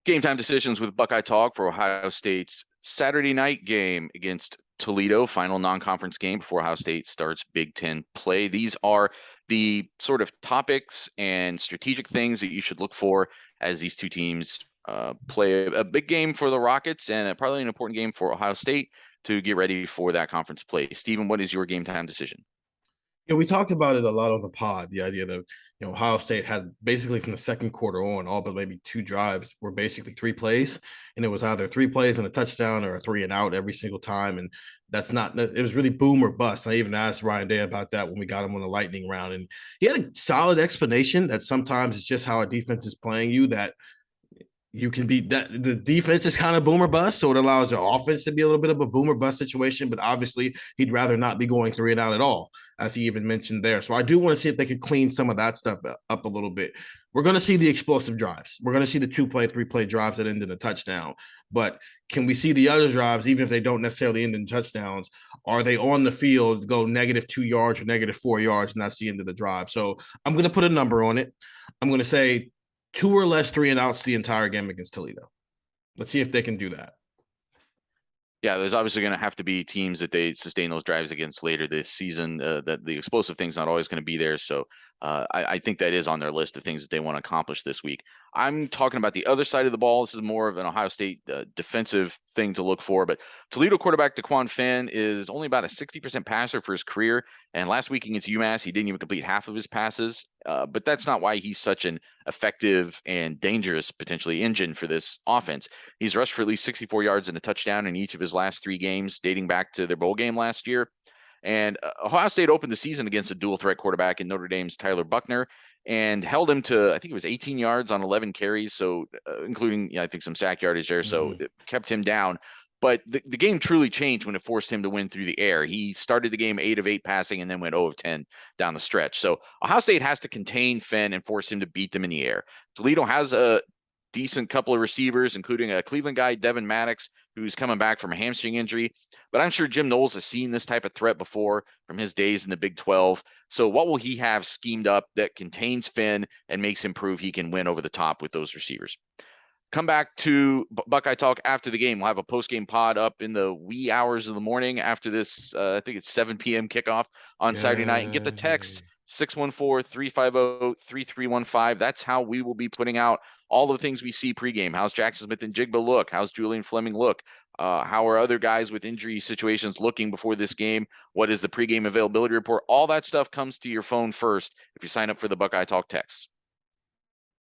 Game time decisions with Buckeye Talk for Ohio State's Saturday night game against Toledo, final non-conference game before Ohio State starts Big Ten play. These are the sort of topics and strategic things that you should look for as these two teams play a big game for the Rockets and probably an important game for Ohio State to get ready for that conference play. Stephen, what is your game time decision? Yeah, we talked about it a lot on the pod. The idea that Ohio State had basically from the second quarter on, all but maybe two drives were basically three plays, and it was either three plays and a touchdown or a three and out every single time. And that's not. It was really boom or bust. And I even asked Ryan Day about that when we got him on the lightning round, and he had a solid explanation that sometimes it's just how a defense is playing you that you can be that the defense is kind of boomer bust, so it allows your offense to be a little bit of a boomer bust situation. But obviously, he'd rather not be going three and out at all, as he even mentioned there. So I do want to see if they could clean some of that stuff up a little bit. We're going to see the explosive drives. We're going to see the 2-play, 3-play drives that end in a touchdown. But can we see the other drives, even if they don't necessarily end in touchdowns? Are they on the field, go -2 yards or -4 yards, and that's the end of the drive? So I'm going to put a number on it. I'm going to say two or less three and outs the entire game against Toledo. Let's see if they can do that. Yeah, there's obviously going to have to be teams that they sustain those drives against later this season. That the explosive thing's not always going to be there. So I think that is on their list of things that they want to accomplish this week. I'm talking about the other side of the ball. This is more of an Ohio State defensive thing to look for. But Toledo quarterback DeQuan Finn is only about a 60% passer for his career. And last week against UMass, he didn't even complete half of his passes. But that's not why he's such an effective and dangerous, potentially, engine for this offense. He's rushed for at least 64 yards and a touchdown in each of his last three games, dating back to their bowl game last year. And Ohio State opened the season against a dual threat quarterback in Notre Dame's Tyler Buckner and held him to, I think it was 18 yards on 11 carries. So including, I think some sack yardage there. So it kept him down. But the game truly changed when it forced him to win through the air. He started the game 8 of 8 passing and then went 0 of 10 down the stretch. So Ohio State has to contain Finn and force him to beat them in the air. Toledo has a decent couple of receivers, including a Cleveland guy, Devin Maddox, who's coming back from a hamstring injury. But I'm sure Jim Knowles has seen this type of threat before from his days in the Big 12. So what will he have schemed up that contains Finn and makes him prove he can win over the top with those receivers? Come back to Buckeye Talk after the game. We'll have a post-game pod up in the wee hours of the morning after this, I think it's 7 p.m. kickoff on Saturday night. And get the text 614-350-3315. That's how we will be putting out all the things we see pregame. How's Jackson Smith and Jigba look? How's Julian Fleming look? How are other guys with injury situations looking before this game? What is the pregame availability report? All that stuff comes to your phone first if you sign up for the Buckeye Talk text.